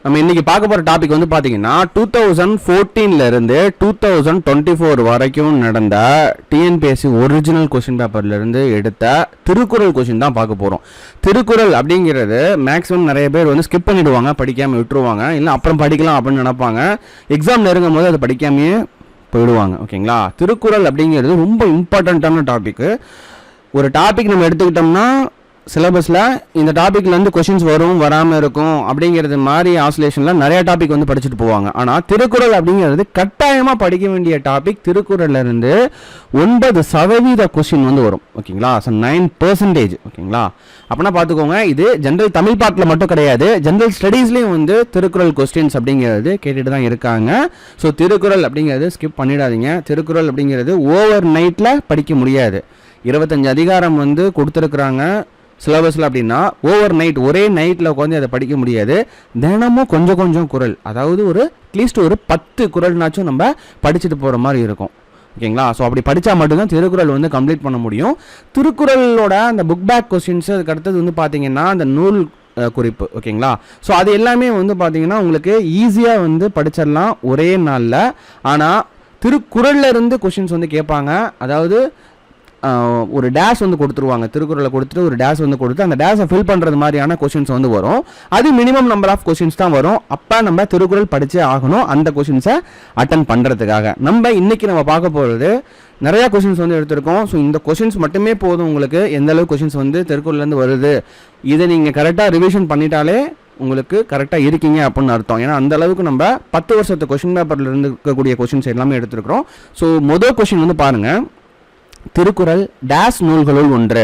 நம்ம இன்னைக்கு பார்க்க போகிற டாபிக் வந்து பார்த்தீங்கன்னா 2014 2024 வரைக்கும் நடந்த டிஎன்பிஎஸ்சி ஒரிஜினல் கொஸ்டின் பேப்பர்லேருந்து எடுத்த திருக்குறள் கொஸ்டின் தான் பார்க்க போகிறோம். திருக்குறள் அப்படிங்கிறது மேக்ஸிமம் நிறைய பேர் வந்து ஸ்கிப் பண்ணிவிடுவாங்க, படிக்காமல் விட்டுருவாங்க, இல்லை அப்புறம் படிக்கலாம் அப்படின்னு நினைப்பாங்க. எக்ஸாம் நெருங்கும் போது அதை படிக்காமையே போயிடுவாங்க. ஓகேங்களா? திருக்குறள் அப்படிங்கிறது ரொம்ப இம்பார்ட்டண்ட்டான டாபிக். ஒரு டாபிக் நம்ம எடுத்துக்கிட்டோம்னா சிலபஸில் இந்த டாப்பிக்லேருந்து கொஷின்ஸ் வரும் வராமல் இருக்கும் அப்படிங்கிறது மாதிரி ஆசோலேஷனில் நிறைய டாபிக் வந்து படிச்சுட்டு போவாங்க. ஆனால் திருக்குறள் அப்படிங்கிறது கட்டாயமாக படிக்க வேண்டிய டாபிக். திருக்குறள்லேருந்து 9% கொஷின் வந்து வரும். ஓகேங்களா? ஸோ 9%. ஓகேங்களா? அப்படின்னா பார்த்துக்கோங்க, இது ஜென்ரல் தமிழ் பார்ட்டில் மட்டும் கிடையாது, ஜென்ரல் ஸ்டடீஸ்லேயும் வந்து திருக்குறள் கொஸ்டின்ஸ் அப்படிங்கிறது கேட்டுட்டு தான் இருக்காங்க. ஸோ திருக்குறள் அப்படிங்கிறது ஸ்கிப் பண்ணிடாதீங்க. திருக்குறள் அப்படிங்கிறது ஓவர் நைட்டில் படிக்க முடியாது. 25 அதிகாரம் வந்து கொடுத்துருக்குறாங்க சிலபஸில். அப்படின்னா ஓவர் நைட் ஒரே நைட்டில் உட்காந்து அதை படிக்க முடியாது. தினமும் கொஞ்சம் கொஞ்சம் குறள், அதாவது அட்லீஸ்ட் ஒரு 10 குறள்னாச்சும் நம்ம படிச்சுட்டு போகிற மாதிரி இருக்கும். ஓகேங்களா? ஸோ அப்படி படித்தா மட்டும்தான் திருக்குறள் வந்து கம்ப்ளீட் பண்ண முடியும். திருக்குறளோட அந்த புக் பேக் கொஸ்டின்ஸ், அதுக்கு அடுத்தது வந்து பார்த்தீங்கன்னா அந்த நூல் குறிப்பு. ஓகேங்களா? ஸோ அது எல்லாமே வந்து பார்த்தீங்கன்னா உங்களுக்கு ஈஸியாக வந்து படிச்சிடலாம் ஒரே நாளில். ஆனால் திருக்குறளில் இருந்து கொஸ்டின்ஸ் வந்து கேட்பாங்க. அதாவது ஒரு டேஷ் வந்து கொடுத்துருவாங்க, திருக்குறளை கொடுத்துட்டு ஒரு டேஷ் வந்து கொடுத்து அந்த டேஷை ஃபில் பண்ணுறது மாதிரியான கொஷின்ஸ் வந்து வரும். அது மினிமம் நம்பர் ஆஃப் கொஷின்ஸ் தான் வரும். அப்போ நம்ம திருக்குறள் படித்தே ஆகணும் அந்த கொஷின்ஸை அட்டன் பண்ணுறதுக்காக. இன்னைக்கு நம்ம பார்க்க போகிறது நிறையா கொஷின்ஸ் வந்து எடுத்திருக்கோம். ஸோ இந்த கொஷின்ஸ் மட்டுமே போதும் உங்களுக்கு எந்த அளவுக்கு கொஷின்ஸ் வந்து திருக்குறள்லேருந்து வருது. இதை நீங்கள் கரெக்டாக ரிவிஷன் பண்ணிட்டாலே உங்களுக்கு கரெக்டாக இருக்கீங்க அப்படின்னு அர்த்தம். ஏன்னா அந்த அளவுக்கு நம்ம 10 வருஷத்து கொஷின் பேப்பரில் இருந்து இருக்கக்கூடிய கொஷின்ஸ் எல்லாமே எடுத்துருக்கிறோம். ஸோ முதல் கொஷின் வந்து பாருங்கள், திருக்குறள் டேஷ் நூல்களுள் ஒன்று.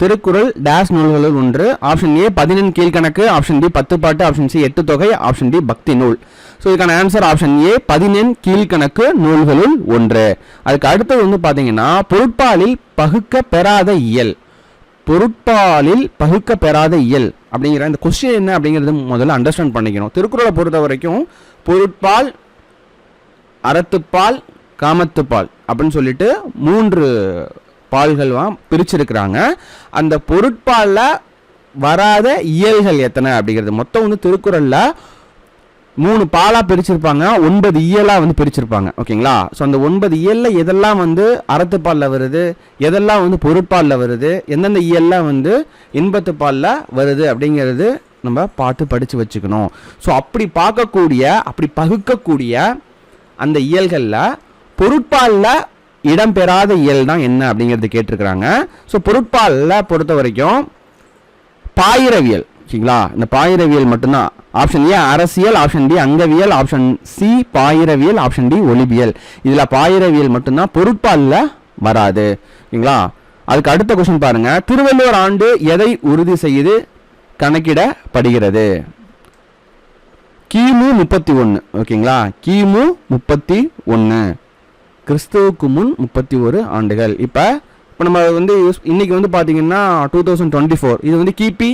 திருக்குறள் டேஷ் நூல்களுள் ஒன்று. Option A 14 Kilkanakku, option B 10 பாட்டு, ஆப்ஷன் சி 8 தொகை, ஆப்ஷன் டி பக்தி நூல். ஸோ இதுக்கான ஆன்சர் ஆப்ஷன் ஏ 14 கீழ்கணக்கு நூல்களுள் ஒன்று. அதுக்கு அடுத்தது வந்து பார்த்தீங்கன்னா பொருட்பாலில் பகுக்க பெறாத இயல். பொருட்பாலில் பகுக்க பெறாத இயல் அப்படிங்கிற இந்த கொஸ்டின் என்ன அப்படிங்கிறது முதல்ல அண்டர்ஸ்டாண்ட் பண்ணிக்கணும். திருக்குறளை பொறுத்த வரைக்கும் பொருட்பால், அறத்துப்பால், காமத்துப்பால் அப்படின்னு சொல்லிட்டு 3 பால்கள்லாம் பிரிச்சிருக்கிறாங்க. அந்த பொருட்பாலில் வராத இயல்கள் எத்தனை அப்படிங்கிறது மொத்தம் வந்து திருக்குறளில் 3 பாலாக பிரிச்சிருப்பாங்க, 9 இயலாக வந்து பிரிச்சிருப்பாங்க. ஓகேங்களா? ஸோ அந்த 9 இயலில் எதெல்லாம் வந்து அறத்துப்பாலில் வருது, எதெல்லாம் வந்து பொருட்பாலில் வருது, எந்தெந்த இயல்லாம் வந்து இன்பத்துப்பாலில் வருது அப்படிங்கிறது நம்ம பார்த்து படித்து வச்சுக்கணும். ஸோ அப்படி பார்க்கக்கூடிய, அப்படி பகுக்கக்கூடிய அந்த இயல்களில் பொருட்பாலில் இடம்பெறாத இயல் தான் என்ன அப்படிங்கிறது கேட்டிருக்கிறாங்க. ஸோ பொருட்பாலில் பொறுத்த வரைக்கும் பாயிரவியல். ஓகேங்களா? இந்த பாயிரவியல் மட்டும்தான். ஆப்ஷன் ஏ அரசியல், ஆப்ஷன் டி அங்கவியல், ஆப்ஷன் சி பாயிரவியல், ஆப்ஷன் டி ஒலிபியல். இதில் பாயிரவியல் மட்டும்தான் பொருட்பாலில் வராது. ஓகேங்களா? அதுக்கு அடுத்த கொஸ்டின் பாருங்க, திருவள்ளுவர் ஆண்டு எதை உறுதி செய்து கணக்கிடப்படுகிறது? கிமு 31. ஓகேங்களா? கிமு 31, கிறிஸ்துவுக்கு முன் 31 ஆண்டுகள். இப்போ நம்ம வந்து இன்னைக்கு வந்து பார்த்தீங்கன்னா 2024, இது வந்து கிபி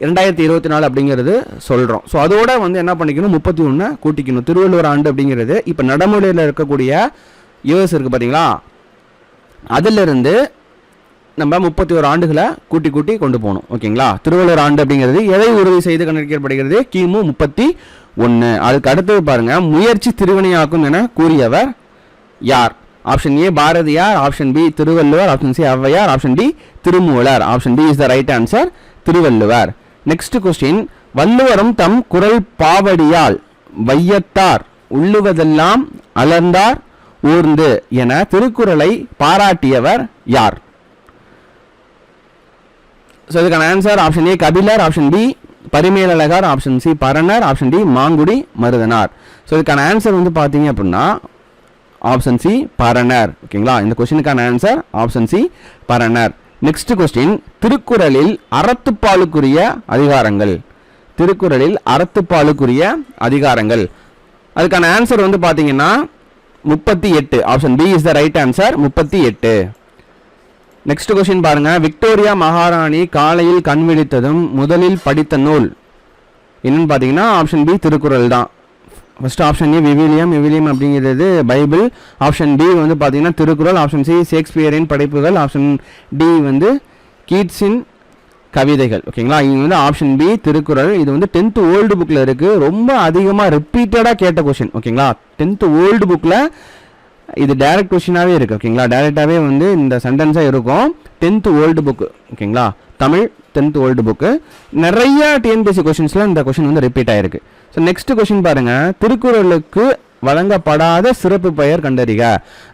2024 அப்படிங்கிறது சொல்கிறோம். ஸோ அதோட வந்து என்ன பண்ணிக்கணும், 31 கூட்டிக்கணும். திருவள்ளுவர் ஆண்டு அப்படிங்கிறது இப்போ நடைமுறையில் இருக்கக்கூடிய இயர்ஸ் இருக்குது பார்த்தீங்களா, அதிலிருந்து நம்ம 31 ஆண்டுகளை கூட்டி கொண்டு போகணும். ஓகேங்களா? திருவள்ளுவர் ஆண்டு அப்படிங்கிறது எதை உறுதி செய்து கணக்கிடப்படுகிறது? கிமு 31. அதுக்கு அடுத்தது பாருங்க, முயற்சி திருவினையாக்கும் என கூறியவர் யார்? Option A Bharathiyar, option B Thiruvalluvar, option C Avvaiyar, option D Thirumoolar. Option D is the right answer, Thiruvalluvar. Next question, வள்ளுவரும் தம் குறள் பாவடியால் வையத்தார் உள்ளுவதெல்லாம் அலர்ந்தார் ஊர்ந்து என திருக்குறளை பாராட்டியவர் யார்? ஸோ இதுக்கான answer option A Kapilar, option B Parimelazhagar, option C Paranar, option D Mangudi Marudhanar. So இதுக்கான ஆன்சர் வந்து பார்த்தீங்க அப்படின்னா ஆப்ஷன் சி பரணர். ஓகேங்களா? இந்த கொஸ்டினுக்கான answer option C Paranar. Next question, திருக்குறளில் அறத்துப்பாலுக்குரிய அதிகாரங்கள். திருக்குறளில் அறத்துப்பாலுக்குரிய அதிகாரங்கள். அதுக்கான ஆன்சர் வந்து பார்த்தீங்கன்னா 38. Option B is the right answer, 38. Next question பாருங்க, விக்டோரியா மகாராணி காலையில் கண் விழித்ததும் முதலில் படித்த நூல் என்னன்னு பார்த்தீங்கன்னா ஆப்ஷன் பி திருக்குறள் தான். ஃபர்ஸ்ட் ஆப்ஷன் ஏ விவிலியம் அப்படிங்கிறது பைபிள், ஆப்ஷன் டி வந்து பார்த்தீங்கன்னா திருக்குறள், ஆப்ஷன் சி ஷேக்ஸ்பியரின் படைப்புகள், ஆப்ஷன் டி வந்து கீட்ஸின் கவிதைகள். ஓகேங்களா, இது வந்து ஆப்ஷன் பி திருக்குறள். இது வந்து 10th ஓல்டு புக்கில் இருக்குது. ரொம்ப அதிகமாக ரிப்பீட்டடாக கேட்ட கொஷின். ஓகேங்களா, 10th ஓல்டு புக்கில் இது டைரக்ட் கொஷினாகவே இருக்குது. ஓகேங்களா, டைரெக்டாகவே வந்து இந்த சென்டென்ஸாக இருக்கும். 10th old book. ஓகேங்களா, தமிழ் 10th ஓல்டு புக்கு. நிறைய டிஎன்பிஎஸ்சி கொஷின்ஸில் இந்த கொஷின் வந்து ரிப்பீட் ஆகிருக்கு. ஸோ நெக்ஸ்ட் கொஷின் பாருங்கள், திருக்குறளுக்கு வழங்கப்படாத சிறப்பு பெயர் கண்டறிக.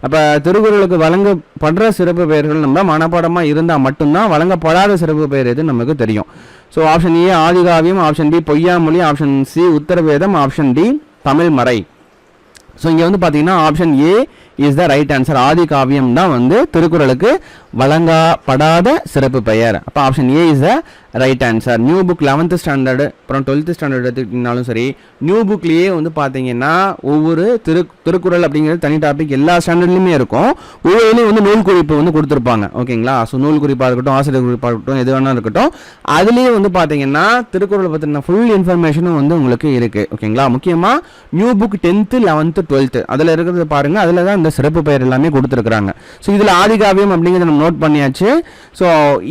அப்போ திருக்குறளுக்கு வழங்கப்படுற சிறப்பு பெயர்கள் நம்ம மனப்பாடமாக இருந்தால் மட்டும்தான் வழங்கப்படாத சிறப்பு பெயர் எது நமக்கு தெரியும். ஸோ ஆப்ஷன் ஏ ஆதிகாவியம், ஆப்ஷன் பி பொய்யாமொழி, ஆப்ஷன் சி உத்தரவேதம், option D Tamil Marai. So இங்கே வந்து பார்த்தீங்கன்னா option A is the right answer. ஆதி காவியம் தான் வந்து திருக்குறளுக்கு வழங்கப்படாத சிறப்பு பெயர். அப்போ option A is the right answer. New book 11th standard அப்புறம் 12th ஸ்டாண்டர்ட் எடுத்துக்கிட்டாலும் சரி, நியூ புக்லேயே வந்து பார்த்தீங்கன்னா ஒவ்வொரு திருக்குறள் அப்படிங்கிறது தனி டாபிக் எல்லா ஸ்டாண்டர்ட்லையுமே இருக்கும். ஒவ்வொருலையும் வந்து நூல் குறிப்பு வந்து கொடுத்துருப்பாங்க. ஓகேங்களா, ஸோ நூல் குறிப்பாக இருக்கட்டும், ஆசிரியர் குறிப்பாக இருக்கட்டும், எது வேணாலும் இருக்கட்டும், அதுலேயே வந்து பார்த்தீங்கன்னா திருக்குறளை பற்றின ஃபுல் இன்ஃபர்மேஷனும் வந்து உங்களுக்கு இருக்குது. ஓகேங்களா, முக்கியமாக new book 10th 11th 12th அதில் இருக்கிறது பாருங்கள். அதில் தான் இந்த சிறப்பு பெயர் எல்லாமே கொடுத்துருக்குறாங்க. ஸோ இதில் ஆதிகாவியம் அப்படிங்கிறத நம்ம நோட் பண்ணியாச்சு. ஸோ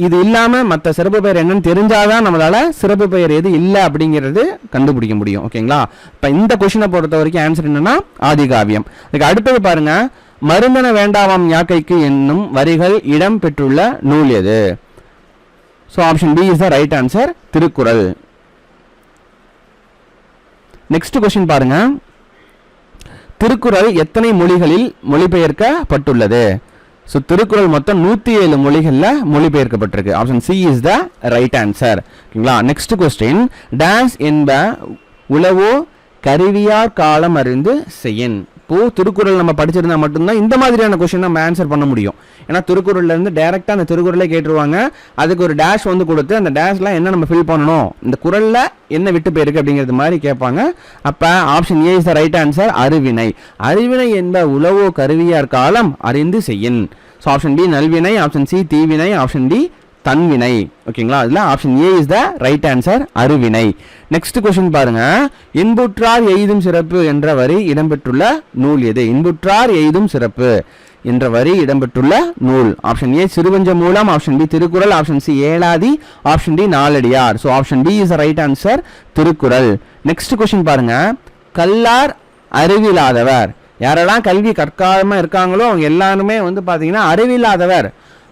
இது இல்லாமல் மற்ற சிறப்பு பெயர் என்னன்னு தெரிஞ்சாதான் நம்மளால சிறப்பு பெயர் எது இல்லை அப்படிங்கிறது கண்டுபிடிக்க முடியும். ஓகேங்களா, இப்போ இந்த கொஸ்டினை பொறுத்த வரைக்கும் ஆன்சர் என்னன்னா ஆதிகாவியம். அதுக்கு அடுத்தது பாருங்க, மருந்தன வேண்டாவாம் யாக்கைக்கு என்னும் வரிகள் இடம் பெற்றுள்ள நூல் எது? So option B is the right answer, Thirukkural. Next question பாருங்க, திருக்குறள் எத்தனை மொழிகளில் மொழிபெயர்க்கப்பட்டுள்ளது? ஸோ திருக்குறள் மொத்தம் 107 மொழிகளில் மொழிபெயர்க்கப்பட்டிருக்கு. Option C is the right answer. ஓகேங்களா, நெக்ஸ்ட் கொஸ்டின், டான்ஸ் என்ப உளவோ கருவியார் காலம் அறிந்து செய்யின். இப்போ திருக்குறள் நம்ம படிச்சிருந்தா மட்டும்தான் இந்த மாதிரியான கொஸ்டின் நம்ம ஆன்சர் பண்ண முடியும். ஏன்னா திருக்குறள்ல இருந்து டைரக்டா அந்த திருக்குறளே கேட்டுருவாங்க. அதுக்கு ஒரு டேஷ் வந்து கொடுத்து அந்த டேஷ்லாம் என்ன நம்ம ஃபில் பண்ணணும், இந்த குறள்ல என்ன விட்டு போயிருக்கு அப்படிங்கிறது மாதிரி கேட்பாங்க. அப்ப option A is the right answer, அறிவினை. அறிவினை என்ப உளவோ கருவியார் காலம் அறிந்து செய்யின். ஸோ ஆப்ஷன் பி நல்வினை, ஆப்ஷன் சி தீவினை, ஆப்ஷன் டி தன்வினை. ஓகேங்களா, இதுல option A is the right answer, அருவினை. நெக்ஸ்ட் கொஸ்டின் பாருங்க, இன்புற்றார் எய்தும் சிறப்பு என்ற வரி இடம்பெற்றுள்ள நூல் எது? இன்புற்றார் எய்தும் சிறப்பு என்ற வரி இடம்பெற்றுள்ள நூல். Option A Sirupanchamoolam, option B Thirukkural, option C Elathi, option D Naladiyar. So option D is the right answer, Thirukkural. Next question பாருங்க, கல்லார் அறிவில்லாதவர். யாரெல்லாம் கல்வி கற்காம இருக்காங்களோ அவங்க எல்லாருமே வந்து பாத்தீங்கன்னா அறிவில்லாதவர்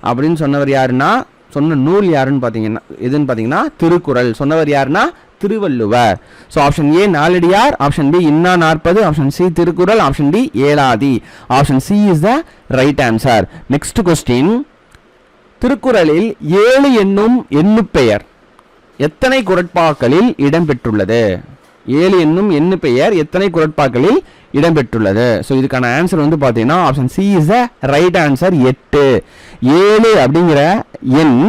அப்படின்னு சொன்னவர் யாருன்னா, சொன்ன நூல் யாருன்னு பார்த்தீங்கன்னா எதுன்னு பார்த்தீங்கன்னா திருக்குறள். சொன்னவர் யாருன்னா Thiruvalluvar. So option A Naladiyar, option B Inna 40, option C Thirukkural, option D Elathi. Option C is the right answer. Next question, திருக்குறளில் 7 என்னும் எண்ணுப்பெயர் எத்தனை குறட்பாக்களில் இடம்பெற்றுள்ளது? 7 என்னும் எண்ணு பெயர் எத்தனை குறட்பாக்களில் இடம்பெற்றுள்ளது? ஸோ இதுக்கான ஆன்சர் வந்து பார்த்தீங்கன்னா option C is the right answer, 8. 7 அப்படிங்கிற எண்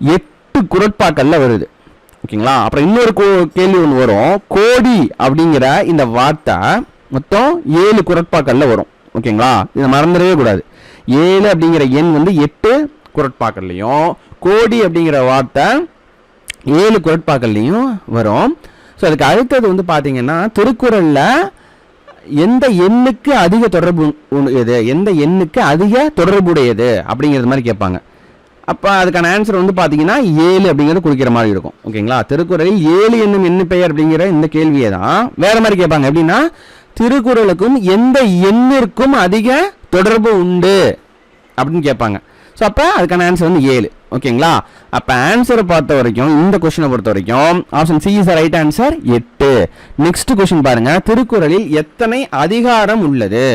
8 குறட்பாக்கள்ல வருது. ஓகேங்களா, அப்புறம் இன்னொரு கேள்வி ஒன்று வரும், கோடி அப்படிங்கிற இந்த வார்த்தை மொத்தம் 7 குறட்பாக்கள்ல வரும். ஓகேங்களா, இதை மறந்துடவே கூடாது. 7 அப்படிங்கிற எண் வந்து 8 குறட்பாக்கள்லையும், கோடி அப்படிங்கிற வார்த்தை 7 குறட்பாக்கள்லையும் வரும். ஸோ அதுக்கு அடுத்தது வந்து பார்த்தீங்கன்னா திருக்குறளில் எந்த எண்ணுக்கு அதிக தொடர்பு உடையது, எந்த எண்ணுக்கு அதிக தொடர்புடையது அப்படிங்கிறது மாதிரி கேட்பாங்க. அப்போ அதுக்கான ஆன்சர் வந்து பார்த்தீங்கன்னா 7 அப்படிங்கிறது குறிக்கிற மாதிரி இருக்கும். ஓகேங்களா, திருக்குறளில் 7 என்னும் எண்ணு பெயர் அப்படிங்கிற இந்த கேள்வியை தான் வேற மாதிரி கேட்பாங்க. எப்படின்னா திருக்குறளுக்கும் எந்த எண்ணிற்கும் அதிக தொடர்பு உண்டு அப்படின்னு கேட்பாங்க. ஸோ அப்போ அதுக்கான ஆன்சர் வந்து 7. ஓகேங்களா, அப்போ ஆன்சரை பார்த்த வரைக்கும் இந்த கொஸ்டினை பொறுத்த வரைக்கும் option C is right answer, 8. Next question பாருங்க, திருக்குறளில் எத்தனை அதிகாரம் உள்ளது?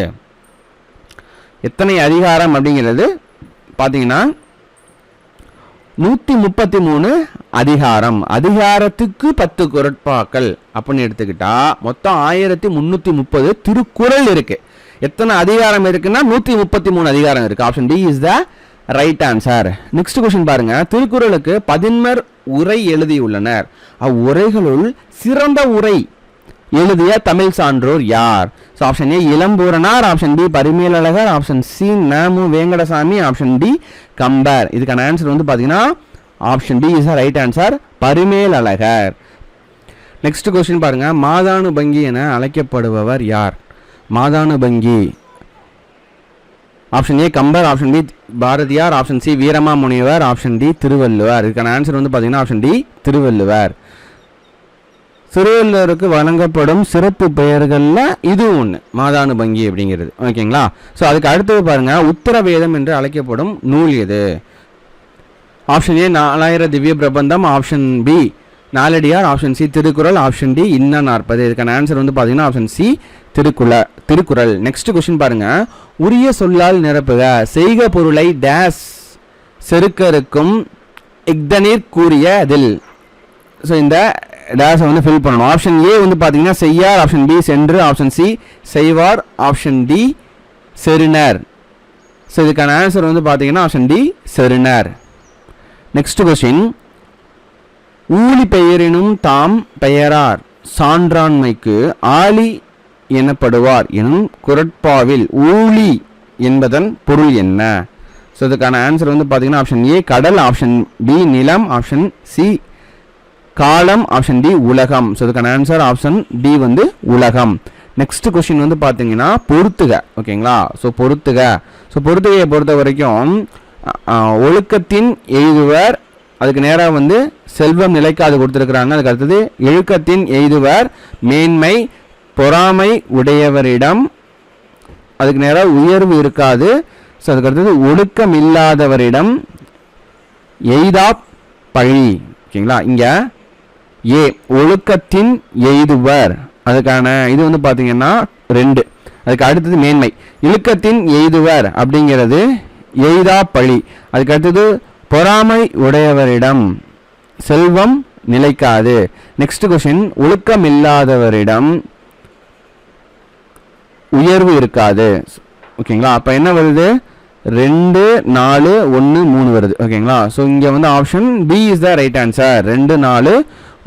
எத்தனை அதிகாரம் அப்படிங்கிறது பார்த்தீங்கன்னா 133 அதிகாரம். அதிகாரத்துக்கு 10 குறட்பாக்கள் அப்படின்னு எடுத்துக்கிட்டா மொத்தம் 1330 திருக்குறள் இருக்கு. எத்தனை அதிகாரம் இருக்குன்னா 133 அதிகாரம் இருக்கு. Option D is the right answer. Next question பாருங்க, திருக்குறளுக்கு 11 உரை எழுதியுள்ளனர். அவ்வுரைகளுள் சிறந்த உரை எழுதிய தமிழ் சான்றோர் யார்? So option A Ilampooranar, option B Parimelazhagar, option C ந.மு. Venkatasamy, option D Kambar. இதுக்கான ஆன்சர் வந்து பார்த்தீங்கன்னா option D is right answer, Parimelazhagar. Next question பாருங்க, மாதானுபங்கி என அழைக்கப்படுபவர் யார்? மாதானுபங்கி option A Kambar, option B Bharathiyar, option C Veeramamunivar, option D Thiruvalluvar. இதுக்கான ஆன்சர் வந்து பார்த்தீங்கன்னா ஆப்ஷன் டி திருவள்ளுவர். திருவள்ளுவருக்கு வழங்கப்படும் சிறப்பு பெயர்களில் இது ஒன்று மாதானுபங்கி அப்படிங்கிறது. ஓகேங்களா? ஸோ அதுக்கு அடுத்தது பாருங்கள், உத்தரவேதம் என்று அழைக்கப்படும் நூல் எது? Option A 4000 Divya Prabandham, option B Naladiyar, option C Thirukkural, option D Inna 40. இதுக்கான ஆன்சர் வந்து பார்த்தீங்கன்னா option C Thirukkural. Next question பாருங்க, உரிய சொல்லால் நிரப்புக. செய்க பொருளை டேஸ் செருக்கருக்கும் இக்தனீர் கூறியதில். ஸோ இந்த டேஸை வந்து ஃபில் பண்ணணும். ஆப்ஷன் ஏ வந்து பார்த்தீங்கன்னா செய்யார், ஆப்ஷன் பி சென்று, ஆப்ஷன் சி செய்வார், ஆப்ஷன் டி செருணர். ஸோ இதுக்கான ஆன்சர் வந்து பார்த்தீங்கன்னா ஆப்ஷன் டி செருணர். நெக்ஸ்ட் கொஸ்டின், ஊழி பெயரினும் தாம் பெயரார் சான்றாண்மைக்கு ஆளி எனப்படுவார் எனும் குரட்பாவில் ஊழி என்பதன் பொருள் என்ன? ஸோ இதுக்கான ஆன்சர் வந்து பார்த்தீங்கன்னா ஆப்ஷன் ஏ கடல், ஆப்ஷன் பி நிலம், ஆப்ஷன் சி காலம், ஆப்ஷன் டி உலகம். ஸோ இதுக்கான ஆன்சர் ஆப்ஷன் டி வந்து உலகம். நெக்ஸ்ட் கொஸ்டின் வந்து பார்த்தீங்கன்னா பொறுத்துக. ஓகேங்களா? ஸோ பொறுத்துகையை பொறுத்த வரைக்கும் ஒழுக்கத்தின் எய்துவர், அதுக்கு நேராக வந்து செல்வம் நிலைக்காது கொடுத்துருக்குறாங்க. அதுக்கு அடுத்தது எழுக்கத்தின் எய்துவர் மேன்மை, பொறாமை உடையவரிடம் அதுக்கு நேராக உயர்வு இருக்காது. ஸோ அதுக்கு அடுத்தது ஒழுக்கம் இல்லாதவரிடம் எய்தா பழி. ஓகேங்களா? இங்கே ஏ ஒழுக்கத்தின் எய்துவர், அதுக்கான இது வந்து பார்த்தீங்கன்னா 2. அதுக்கு அடுத்தது மேன்மை, இழுக்கத்தின் எய்துவர் அப்படிங்கிறது எய்தா பழி. அதுக்கு அடுத்தது பொறாமை உடையவரிடம் செல்வம் நிலைக்காது. நெக்ஸ்ட் கொஸ்டின், ஒழுக்கம் இல்லாதவரிடம் உயர்வு இருக்காது. ஓகேங்களா? அப்போ என்ன வருது? 2 4 1 3 வருது. ஓகேங்களா? ஸோ இங்கே வந்து option B is the right answer. 2 4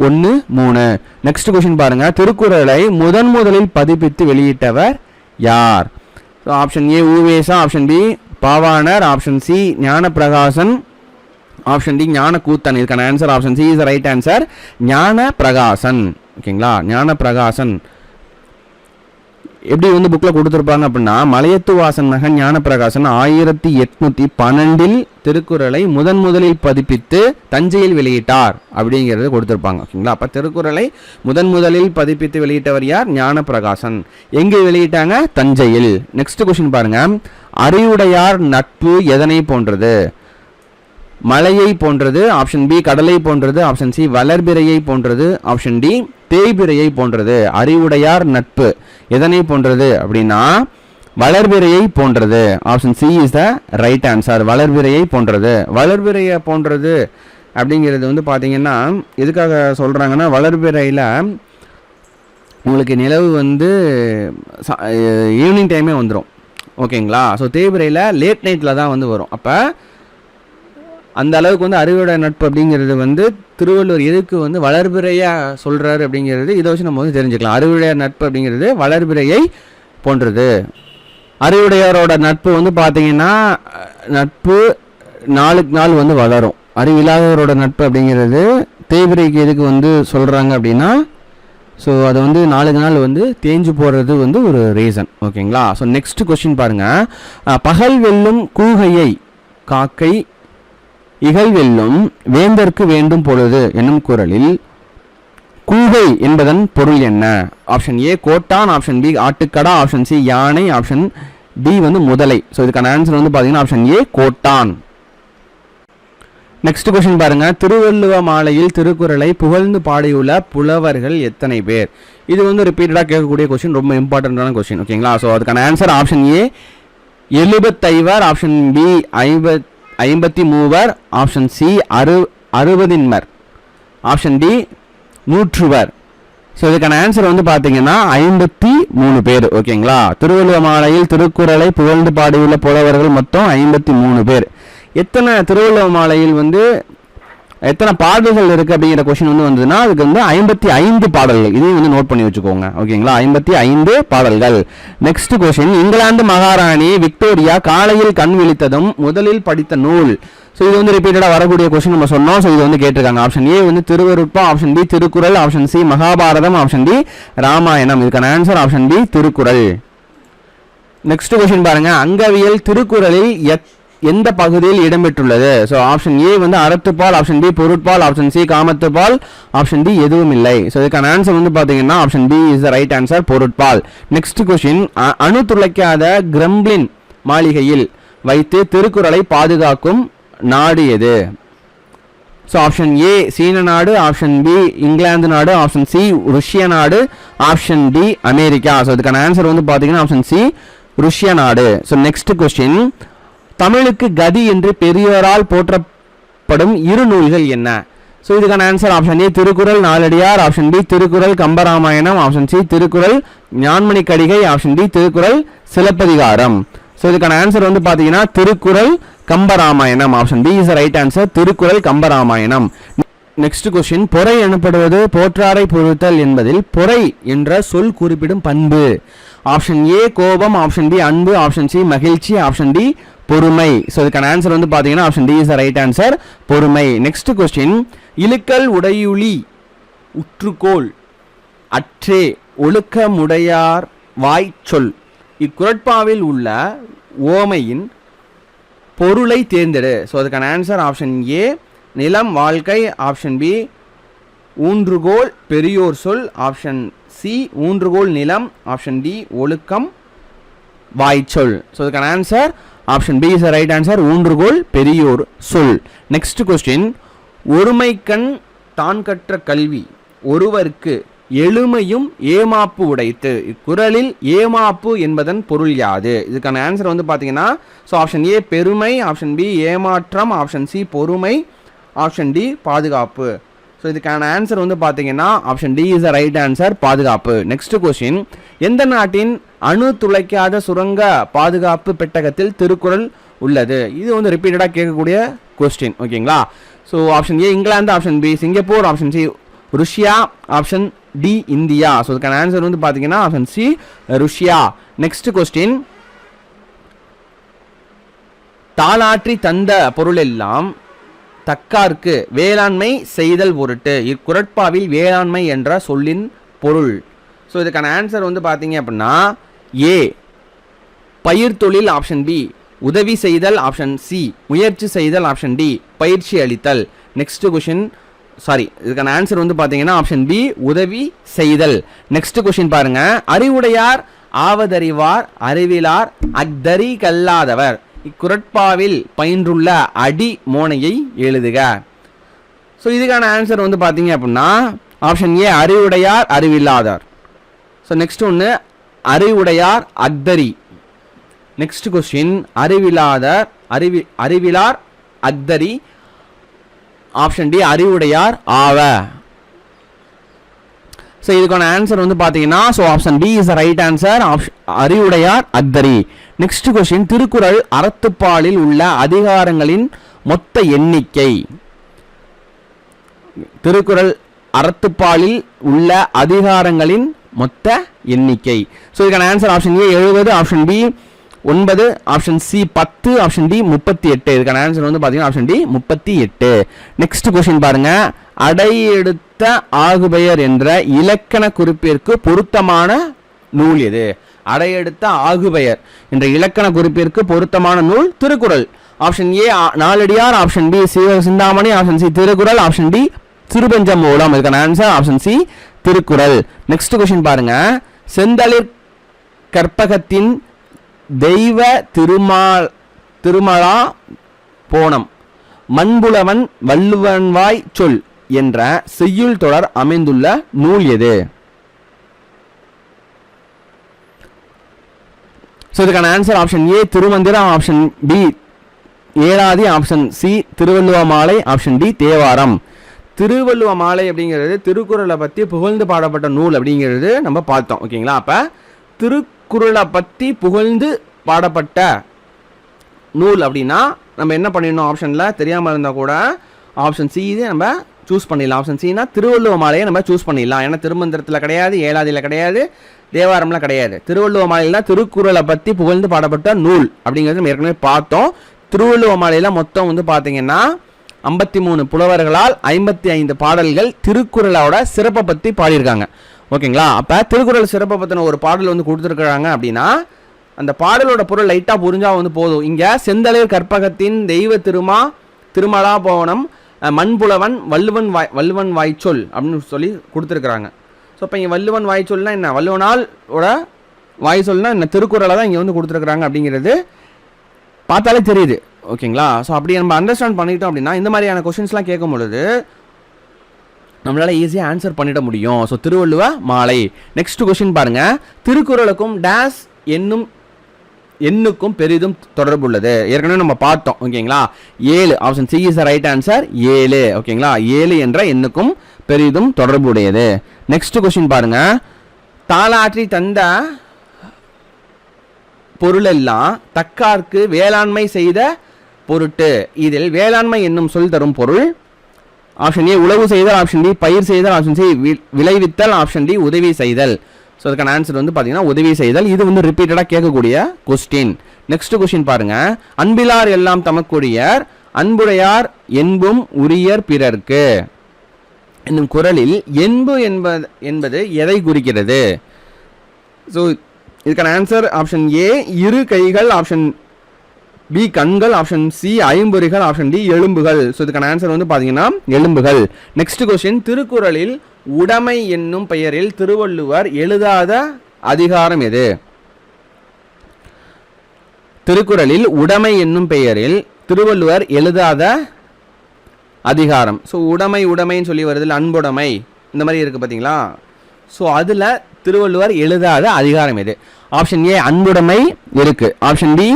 1 3. Next question பாருங்க, திருக்குறளை முதலில் பதிப்பித்து வெளியிட்டவர் யார்? So option A Uvesa, option B Pavanar, option C Gnanaprakasan, option D Gnanakoothan. இதுக்கான answer option C is the right answer, Gnanaprakasan. ஓகேங்களா? ஞானப்பிரகாசன் எப்படி வந்து புக்கில் கொடுத்துருப்பாங்க அப்படின்னா, மலையத்து வாசன் மகன் ஞானப்பிரகாசன் 1812 திருக்குறளை முதலில் பதிப்பித்து தஞ்சையில் வெளியிட்டார் அப்படிங்கிறது கொடுத்துருப்பாங்க. ஓகேங்களா? அப்போ திருக்குறளை முதலில் பதிப்பித்து வெளியிட்டவர் யார்? ஞானப்பிரகாசன். எங்கே வெளியிட்டாங்க? தஞ்சையில். நெக்ஸ்ட் கொஸ்டின் பாருங்க, அறிவுடையார் நட்பு எதனை போன்றது? மலையை போன்றது, ஆப்ஷன் பி கடலை போன்றது, ஆப்ஷன் சி வளர்பிறையை போன்றது, ஆப்ஷன் டி தேய்பிறையை போன்றது. அறிவுடையார் நட்பு எதனை போன்றது அப்படின்னா வளர்பிறையை போன்றது. Option C is the right answer, வளர்பிறையை போன்றது. வளர்பிறையை போன்றது அப்படிங்கிறது வந்து பார்த்தீங்கன்னா எதுக்காக சொல்கிறாங்கன்னா, வளர்பிறையில் உங்களுக்கு நிலவு வந்து ஈவினிங் டைமே வந்துடும். ஓகேங்களா? ஸோ தேய்பிறையில் லேட் நைட்டில் தான் வந்து வரும். அப்போ அந்த அளவுக்கு வந்து அறிவுடைய நட்பு அப்படிங்கிறது வந்து திருவள்ளுவர் எதுக்கு வந்து வளர்பிறையாக சொல்கிறாரு அப்படிங்கிறது இதை வச்சு நம்ம வந்து தெரிஞ்சுக்கலாம். அறிவுடைய நட்பு அப்படிங்கிறது வளர்பிறையை போன்றது. அறிவுடையாரோட நட்பு வந்து பார்த்தீங்கன்னா நட்பு நாளுக்கு நாள் வந்து வளரும். அறிவில்லாதவரோட நட்பு அப்படிங்கிறது தேய்பிறைக்கு எதுக்கு வந்து சொல்கிறாங்க அப்படின்னா, ஸோ அது வந்து நாளுக்கு நாள் வந்து தேஞ்சு போகிறது வந்து ஒரு ரீசன். ஓகேங்களா? ஸோ நெக்ஸ்ட் கொஸ்டின் பாருங்கள், பகல் வெல்லும் கூகையை காக்கை இகழ் வெல்லும் வேந்தற்கு வேண்டும் பொழுது என்னும் குறளில் கூகை என்பதன் பொருள் என்ன? ஆப்ஷன் ஏ கோட்டான், ஆப்ஷன் பி ஆட்டுக்கடா, ஆப்ஷன் சி யானை, ஆப்ஷன் டி வந்து முதலை. ஸோ இதுக்கான ஆன்சர் வந்து பார்த்தீங்கன்னா ஆப்ஷன் ஏ கோட்டான். நெக்ஸ்ட் கொஸ்டின் பாருங்க, திருவள்ளுவ மாலையில் திருக்குறளை புகழ்ந்து பாடியுள்ள புலவர்கள் எத்தனை பேர்? இது வந்து ரிப்பீட்டடாக கேட்கக்கூடிய கொஸ்டின், ரொம்ப இம்பார்ட்டன்டான கொஸ்டின். ஓகேங்களா? ஸோ அதுக்கான answer option A 75, option B 53, option C 60, option D 100. So இதுக்கான ஆன்சர் வந்து பார்த்தீங்கன்னா 53 பேர். ஓகேங்களா? திருவள்ளுவ மாலையில் திருக்குறளை புகழ்ந்து பாடியுள்ள புலவர்கள் மொத்தம் 53 பேர். எத்தனை திருவள்ளுவ மாலையில் வந்து எத்தனை பாடல்கள் இருக்குது அப்படிங்கிற கொஸ்டின் வந்து வந்ததுன்னா அதுக்கு வந்து 55 பாடல்கள். இதையும் வந்து நோட் பண்ணி வச்சுக்கோங்க. ஓகேங்களா? 55 பாடல்கள். நெக்ஸ்ட் கொஸ்டின், இங்கிலாந்து மகாராணி விக்டோரியா காலையில் கண் விழித்ததும் முதலில் படித்த நூல். ஸோ இது வந்து ரிப்பீட்டடாக வரக்கூடிய கொஸ்டின் நம்ம சொன்னோம். ஸோ இது வந்து கேட்டிருக்காங்க. ஆப்ஷன் ஏ வந்து Thiruvarutpam, option B Thirukkural, option C Mahabharatham, option D Ramayanam. இதுக்கான answer option B Thirukkural. Next question பாருங்க, அங்கவியல் திருக்குறளில் எந்த பகுதியில் இடம்பெற்றுள்ளது? ஸோ ஆப்ஷன் ஏ வந்து Arathuppal, option B Porutpal, option C Kamathuppal, option D எதுவும் இல்லை. ஸோ இதுக்கான ஆன்சர் வந்து பார்த்தீங்கன்னா option B is the right answer, Porutpal. Next question, அணு துளைக்காத கிரெம்ளின் மாளிகையில் வைத்து திருக்குறளை பாதுகாக்கும் நாடு எது? ஸோ ஆப்ஷன் ஏ சீன நாடு, ஆப்ஷன் பி இங்கிலாந்து நாடு, ஆப்ஷன் சி ருஷ்ய நாடு, ஆப்ஷன் டி அமெரிக்கா. ஸோ இதுக்கான ஆன்சர் வந்து பார்த்தீங்கன்னா ஆப்ஷன் சி ருஷ்ய நாடு. ஸோ நெக்ஸ்ட் கொஸ்டின், தமிழுக்கு கதி என்று பெரியோரால் போற்றப்படும் இரு நூல்கள் என்ன? ஸோ இதுக்கான answer option A Thirukkural Naladiyar, option B Thirukkural Kambaramayanam, option C Thirukkural Nanmanikkadigai, option D Thirukkural Silappathikaram. So இதுக்கான ஆன்சர் வந்து பார்த்தீங்கன்னா Thirukkural Kambaramayanam, option B is right answer, Thirukkural Kambaramayanam. Next question, பொறை எனப்படுவது போற்றாரை பொறுத்தல் என்பதில் பொறை என்ற சொல் குறிப்பிடும் பண்பு? ஆப்ஷன் ஏ கோபம், ஆப்ஷன் பி அன்பு, ஆப்ஷன் சி மகிழ்ச்சி, ஆப்ஷன் டி பொறுமை. ஸோ இதுக்கான ஆன்சர் வந்து பார்த்தீங்கன்னா option D is the right answer, பொறுமை. நெக்ஸ்ட் கொஸ்டின், இழுக்கல் உடையுளி உற்றுக்கோள் அற்றே ஒழுக்கமுடையார் வாய்ச்சொல் இக்குறட்பாவில் உள்ள ஓமையின் பொருளை தேர்ந்தெடு. ஸோ அதுக்கான ஆன்சர் ஆப்ஷன் ஏ நிலம் வாழ்க்கை, ஆப்ஷன் பி ஊன்றுகோல் பெரியோர் சொல், ஆப்ஷன் சி ஊன்றுகோல் நிலம், ஆப்ஷன் டி ஒழுக்கம் வாய்ச்சொல். ஸோ அதுக்கான answer option B is the right answer, ஊன்றுகோல் பெரியோர் சொல். நெக்ஸ்ட் கொஸ்டின், ஒருமைக்கண் தான் கற்ற கல்வி ஒருவருக்கு எளிமையும் ஏமாப்பு உடைத்து இக்குறளில் ஏமாப்பு என்பதன் பொருள் யாது? இதுக்கான ஆன்சர் வந்து பார்த்தீங்கன்னா ஸோ ஆப்ஷன் ஏ பெருமை, ஆப்ஷன் பி ஏமாற்றம், ஆப்ஷன் சி பொறுமை, ஆப்ஷன் டி பாதுகாப்பு. ஸோ இதுக்கான ஆன்சர் வந்து பார்த்தீங்கன்னா option D is the right answer, பாதுகாப்பு. நெக்ஸ்ட் கொஸ்டின், எந்த நாட்டின் அணு துளைக்காத சுரங்க பாதுகாப்பு பெட்டகத்தில் திருக்குறள் உள்ளது? இது வந்து ரிப்பீட்டடாக கேட்கக்கூடிய கொஸ்டின், ஓகேங்களா? So option A England, option B Singapore, option C Russia, option D India. So இதுக்கான ஆன்சர் வந்து பார்த்தீங்கன்னா option C Russia. Next question, தாளாற்றி தந்த பொருள் எல்லாம் தக்கார்க்கு வேளாண்மை செய்தல் பொருட்டு இக்குறட்பாவில் வேளாண்மை என்ற சொல்லின் பொருள். ஸோ இதுக்கான ஆன்சர் வந்து பார்த்தீங்க அப்படின்னா ஏ பயிர் தொழில், ஆப்ஷன் பி உதவி செய்தல், ஆப்ஷன் சி முயற்சி செய்தல், ஆப்ஷன் டி பயிற்சி அளித்தல். நெக்ஸ்ட் கொஸ்டின் இதுக்கான ஆன்சர் வந்து பார்த்தீங்கன்னா ஆப்ஷன் பி உதவி செய்தல். நெக்ஸ்ட் கொஸ்டின் பாருங்க, அறிவுடையார் ஆவதறிவார் அறிவிலார் அக்தரி கல்லாதவர் இக்குறட்பாவில் பயின்றுள்ள அடி மோனையை எழுதுக. ஸோ இதுக்கான ஆன்சர் வந்து பார்த்தீங்க அப்படின்னா ஆப்ஷன் ஏ அறிவுடையார் அறிவில்லாதார். ஸோ நெக்ஸ்ட் ஒன்று அறிவுடையார் அக்தரி. நெக்ஸ்ட் கொஸ்டின் அறிவிலாதார் அறிவிலார் அக்தரி, ஆப்ஷன் டி அறிவுடையார் ஆவ. ஸோ இதுக்கான ஆன்சர் வந்து பார்த்தீங்கன்னா so option D is the right answer, அறிவுடையார் அக்தரி. நெக்ஸ்ட் கொஸ்டின், திருக்குறள் அறத்துப்பாலில் உள்ள அதிகாரங்களின் மொத்த எண்ணிக்கை? திருக்குறள் அறத்துப்பாலில் உள்ள அதிகாரங்களின் மொத்த எண்ணிக்கை. ஸோ இதுக்கான answer option A 70, option B 9, option C 10, option D 38. இதுக்கான ஆன்சர் வந்து பார்த்தீங்கன்னா ஆப்ஷன் டி 38. நெக்ஸ்ட் கொஸ்டின் பாருங்க, அடையெடுத்த ஆகுபெயர் என்ற இலக்கண குறிப்பிற்கு பொருத்தமான நூல் எது? அடையெடுத்த ஆகுபெயர் என்ற இலக்கண குறிப்பிற்கு பொருத்தமான நூல் Thirukkural. Option A Naladiyar, option B Chintamani, option C Thirukkural, option D Sirupanchamoolam. இதுக்கான answer option C Thirukkural. Next question பாருங்க, செந்தளிர் கற்பகத்தின் தெய்வ திருமலா போனம் மண்புலவன் வள்ளுவன்வாய் சொல் என்ற செய்யுள் தொடர் அமைந்துள்ள நூல் எது? ஸோ இதுக்கான answer option A Thirumanthiram, option B Elathi, option C Thiruvalluva Malai, option D Thevaram. திருவள்ளுவ மாலை அப்படிங்கிறது திருக்குறளை பற்றி புகழ்ந்து பாடப்பட்ட நூல் அப்படிங்கிறது நம்ம பார்த்தோம், ஓகேங்களா? அப்போ திருக்குறளை பற்றி புகழ்ந்து பாடப்பட்ட நூல் அப்படின்னா நம்ம என்ன பண்ணிடணும், ஆப்ஷனில் தெரியாமல் இருந்தால் கூட ஆப்ஷன் சி இது நம்ம சூஸ் பண்ணிடலாம். ஆப்ஷன் சினா திருவள்ளுவ மாலையை நம்ம சூஸ் பண்ணிடலாம். ஏன்னா திருமந்திரத்தில் கிடையாது, ஏழாதியில் கிடையாது, தேவாரம்லாம் கிடையாது. திருவள்ளுவ மாலையில் திருக்குறளை பற்றி புகழ்ந்து பாடப்பட்ட நூல் அப்படிங்கிறது நம்ம ஏற்கனவே பார்த்தோம். திருவள்ளுவ மாலையில் மொத்தம் வந்து பார்த்தீங்கன்னா 53 புலவர்களால் 55 பாடல்கள் திருக்குறளோட சிறப்பை பற்றி பாடியிருக்காங்க, ஓகேங்களா? அப்போ திருக்குறள் சிறப்பை பற்றின ஒரு பாடல் வந்து கொடுத்துருக்குறாங்க அப்படின்னா அந்த பாடலோட பொருள் லைட்டாக புரிஞ்சா வந்து போதும். இங்கே செந்தளிர் கற்பகத்தின் தெய்வ திருமலா போவனம் மண்புலவன் வள்ளுவன் வாய்ச்சொல் அப்படின்னு சொல்லி கொடுத்துருக்குறாங்க. ஸோ இப்போ இங்கே வள்ளுவன் வாய்ச்சொல்னா என்ன, வள்ளுவனாலோட வாய்ச்சொல்னா என்ன, திருக்குறளை தான் இங்கே வந்து கொடுத்துருக்குறாங்க அப்படிங்கிறது பார்த்தாலே தெரியுது. ஓகேங்களா? ஸோ அப்படி நம்ம அண்டர்ஸ்டாண்ட் பண்ணிட்டோம் அப்படின்னா இந்த மாதிரியான கொஷின்ஸ்லாம் கேட்கும் பொழுது நம்மளால ஈஸியாக ஆன்சர் பண்ணிட முடியும். ஸோ திருவள்ளுவ மாலை. நெக்ஸ்ட் கொஷின் பாருங்க, திருக்குறளுக்கும் டேஸ் எண்ணுக்கும் பெரிதும் தொடர்பு உள்ளது. ஏற்கனவே நம்ம பார்த்தோம். ஓகேங்களா? 7 option C is right answer 7. ஓகேங்களா? 7 என்ற எண்ணுக்கும் பெரிதும் தொடர்புடையது. நெக்ஸ்ட் கொஸ்டின் பாருங்க, தாளாற்றி தந்த பொருளெல்லாம் தக்கார்க்கு வேளாண்மை செய்த பொருட்டு. இதில் வேளாண்மை என்னும் சொல் தரும் பொருள் ஆப்ஷன் ஏ உழவு செய்தல், ஆப்ஷன் டி பயிர் செய்தல், ஆப்ஷன் சி விளைவித்தல், ஆப்ஷன் டி உதவி செய்தல். ஸோ அதுக்கான ஆன்சர் வந்து பார்த்தீங்கன்னா உதவி செய்தல். இது வந்து ரிப்பீட்டடாக கேட்கக்கூடிய கொஸ்டின். நெக்ஸ்ட் கொஸ்டின் பாருங்க, அன்பிலார் எல்லாம் தமக்குரியர் அன்புடையார் என்பும் உரியர் பிறர்க்கு என்னும் குறளில் என்பு என்பது எதை குறிக்கிறது? ஸோ இதுக்கான ஆன்சர் ஆப்ஷன் ஏ இரு கைகள், ஆப்ஷன் பி கண்கள், ஆப்ஷன் சி ஐம்பொறிகள், ஆப்ஷன் டி எலும்புகள். ஸோ இதுக்கான ஆன்சர் வந்து பார்த்தீங்கன்னா எலும்புகள். நெக்ஸ்ட் கொஸ்டின், திருக்குறளில் உடைமை என்னும் பெயரில் திருவள்ளுவர் எழுதாத அதிகாரம் எது? திருக்குறளில் உடைமை என்னும் பெயரில் திருவள்ளுவர் எழுதாத அதிகாரம். ஸோ உடைமைன்னு சொல்லி வருது, அன்புடைமை இந்த மாதிரி இருக்கு பார்த்தீங்களா? ஸோ அதில் திருவள்ளுவர் எழுதாத அதிகாரம் எது? ஆப்ஷன் ஏ அன்புடைமை இருக்கு, ஆப்ஷன் டி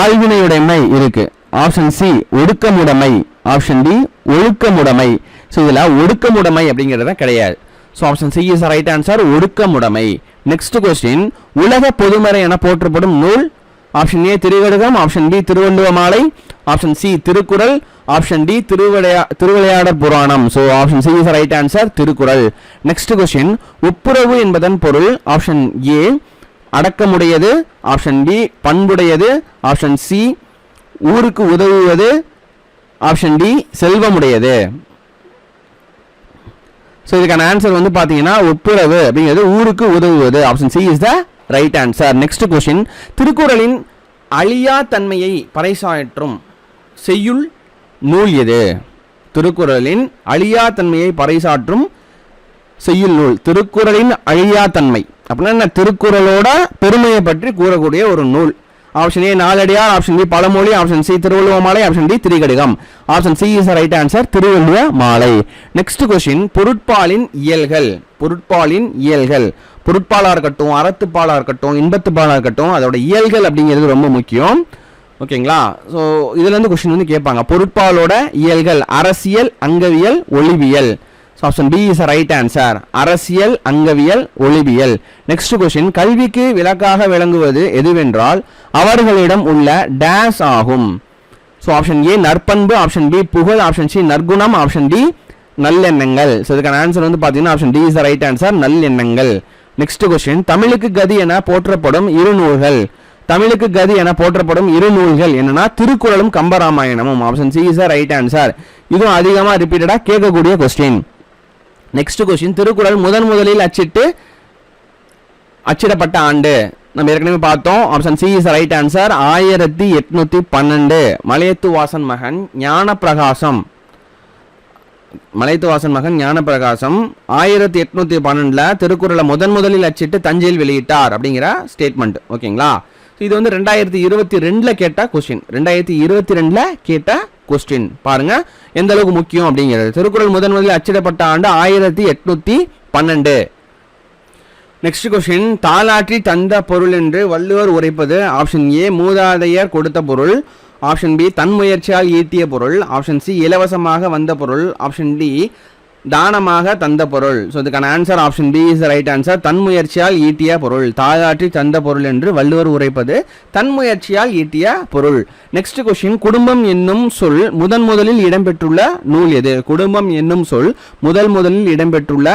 ஆழ்வினையுடைமை இருக்கு, ஆப்ஷன் சி ஒடுக்கமுடைமை, ஆப்ஷன் டி ஒழுக்கமுடைமை. ஸோ இதில் ஒடுக்கமுடைமை அப்படிங்கிறத கிடையாது. So option C is right answer ஒடுக்கமுடைமை. நெக்ஸ்ட் கொஸ்டின், உலக பொதுமறை என போற்றப்படும் நூல் option A Thirikadugam, option B Thiruvalluva Malai, option C Thirukkural, option D Thiruvilaiyadal Puranam. So option C is right answer Thirukkural. Next question, ஒப்புரவு என்பதன் பொருள் ஆப்ஷன் ஏ அடக்கமுடையது, ஆப்ஷன் பி பண்புடையது, ஆப்ஷன் சி ஊருக்கு உதவுவது, ஆப்ஷன் டி செல்வமுடையது. ஸோ இதுக்கான ஆன்சர் வந்து பார்த்தீங்கன்னா ஒப்புரவு அப்படிங்கிறது ஊருக்கு உதவுவது. Option C is the right answer. Next question, திருக்குறளின் அழியா தன்மையை பறைசாற்றும் செய்யுள் நூல் எது? திருக்குறளின் அழியா தன்மையை பறைசாற்றும் செய்யுள் நூல். திருக்குறளின் அழியா தன்மை அப்படின்னா என்ன? திருக்குறளோட பெருமையை பற்றி கூறக்கூடிய ஒரு நூல். Option A Naladiyar, option B Pazhamozhi, option C Thiruvalluva Malai, option D Thirikadugam. Option C is right answer Thiruvalluva Malai. Next question, பொருட்பாலின் இயல்கள். பொருட்பாலின் இயல்கள், பொருட்பாலா இருக்கட்டும், அறத்துப்பாலா இருக்கட்டும், இன்பத்துப்பாலா இருக்கட்டும், அதோட இயல்கள் அப்படிங்கிறது ரொம்ப முக்கியம். ஓகேங்களா? ஸோ இதுல இருந்து கொஸ்டின் வந்து கேட்பாங்க. பொருட்பாலோட இயல்கள் அரசியல், அங்கவியல், ஒளிவியல். Option B is right answer அரசியல், அங்கவியல், ஒளிவியல். நெக்ஸ்ட் கொஸ்டின், கல்விக்கு விளக்காக விளங்குவது எதுவென்றால் அவர்களிடம் உள்ள டேஸ் ஆகும். ஸோ ஆப்ஷன் ஏ நற்பண்பு, ஆப்ஷன் பி புகழ், ஆப்ஷன் சி நற்குணம், ஆப்ஷன் டி நல்லெண்ணங்கள். ஸோ இதுக்கான ஆன்சர் வந்து பார்த்தீங்கன்னா option D is right answer நல்லெண்ணங்கள். நெக்ஸ்ட் கொஸ்டின், தமிழுக்கு கதி என போற்றப்படும் இரு நூல்கள். தமிழுக்கு கதி என போற்றப்படும் இரு நூல்கள் என்னன்னா திருக்குறளும் கம்பராமாயணமும். Option C is right answer. இதுவும் அதிகமாக ரிப்பீட்டடாக கேட்கக்கூடிய கொஸ்டின். நெக்ஸ்ட் கொஸ்டின், திருக்குறள் முதலில் அச்சிடப்பட்ட ஆண்டு நம்ம ஏற்கனவே பார்த்தோம். Option C is right answer 1812. மலையத்துவாசன் மகன் ஞானப்பிரகாசம் 1812 திருக்குறளை முதலில் அச்சிட்டு தஞ்சையில் வெளியிட்டார் அப்படிங்கிற ஸ்டேட்மெண்ட். ஓகேங்களா? இது வந்து 2022 கேட்ட கொஸ்டின். 2022 கேட்ட கொஸ்டின் பாருங்க எந்த அளவுக்கு முக்கியம் அப்படிங்கிறது. திருக்குறள் முதலில் அச்சிடப்பட்ட ஆண்டு 1812. நெக்ஸ்ட் கொஸ்டின், தாளாற்றி தந்த பொருள் என்று வள்ளுவர் உரைப்பது ஆப்ஷன் ஏ மூதாதையர் கொடுத்த பொருள், ஆப்ஷன் பி தன் முயற்சியால் ஈட்டிய பொருள், ஆப்ஷன் சி இலவசமாக வந்த பொருள், ஆப்ஷன் டி தானமாக தந்த பொருள். ஸோ இதுக்கான answer option B is right answer தன் முயற்சியால் ஈட்டிய பொருள். தாளாற்றி தந்த பொருள் என்று வள்ளுவர் உரைப்பது தன் முயற்சியால் ஈட்டிய பொருள். நெக்ஸ்ட் கொஸ்டின், குடும்பம் என்னும் சொல் முதலில் இடம்பெற்றுள்ள நூல் எது? குடும்பம் என்னும் சொல் முதலில் இடம்பெற்றுள்ள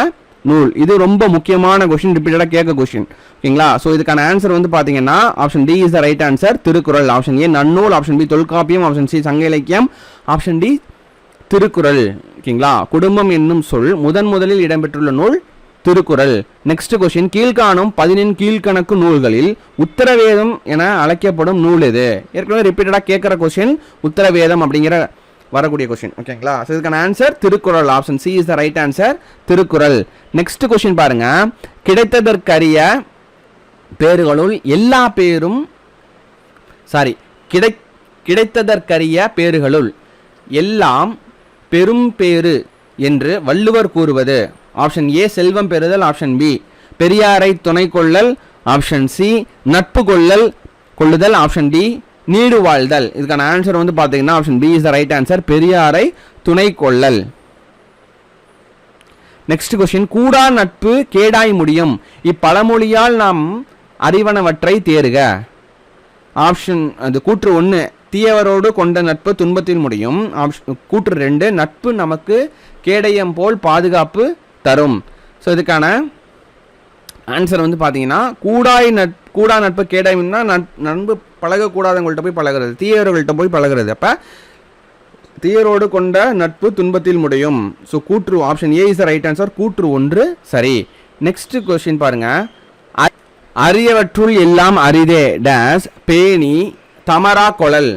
நூல். இது ரொம்ப முக்கியமான கொஸ்டின், ரிப்பீட்டடாக கேட்க கொஸ்டின். ஓகேங்களா? ஸோ இதுக்கான ஆன்சர் வந்து பார்த்தீங்கன்னா option D is the right answer Thirukkural. Option A Nannool, option B Tolkappiyam, option C சங்க இலக்கியம், ஆப்ஷன் டி திருக்குறள். ஓகேங்களா? குடும்பம் என்னும் சொல் முதலில் இடம்பெற்றுள்ள நூல் திருக்குறள். நெக்ஸ்ட் கொஸ்டின், கீழ்காணும் 15 கீழ்கணக்கு நூல்களில் உத்தரவேதம் என அழைக்கப்படும் நூல் எது? ஏற்கனவே ரிப்பீட்டடாக கேட்குற கொஸ்டின் உத்தரவேதம் அப்படிங்கிற வரக்கூடிய கொஸ்டின். ஓகேங்களா? ஸோ இதுக்கான answer Thirukkural. Option C is the right answer, Thirukkural. Next question பாருங்க, கிடைத்ததற்கரிய பேர்களுள் எல்லா பேரும் கிடைத்ததற்கரிய பேர்களுள் எல்லாம் பெரும் பேறு என்று வள்ளுவர் கூறுவது? ஆப்ஷன் ஏ செல்வம் பெறுதல், ஆப்ஷன் பி பெரியாரை துணை கொள்ளல், ஆப்ஷன் சி நட்பு கொள்ளுதல், ஆப்ஷன் டி நீடு வாழ்தல். இதுக்கான ஆன்சர் வந்து பார்த்தீங்கன்னா option B is the right answer, பெரியாரை துணை கொள்ளல். நெக்ஸ்ட் கொஸ்டின், கூடா நட்பு கேடாய் முடியும் இப்பழமொழியால் நாம் அறிவனவற்றை தேறுக. ஆப்ஷன் அது கூற்று 1 தீயவரோடு கொண்ட நட்பு துன்பத்தில் முடியும். கூற்று 2 நட்பு நமக்கு கேடயம் போல் பாதுகாப்பு தரும். ஸோ இதுக்கான ஆன்சர் வந்து பார்த்தீங்கன்னா கூடா நட்பு கேடயம்னா நட்பு பழகக்கூடாதவங்கள்ட்ட போய் பழகிறது, தீயவர்கள்ட்ட போய் பழகிறது. அப்போ தீயரோடு கொண்ட நட்பு துன்பத்தில் முடியும். ஸோ கூற்று option A is the right answer, கூற்று 1 சரி. நெக்ஸ்ட் கொஸ்டின் பாருங்க, அரியவற்றுள் எல்லாம் அரிதே டேஸ் பேணி தமரா கொளல்.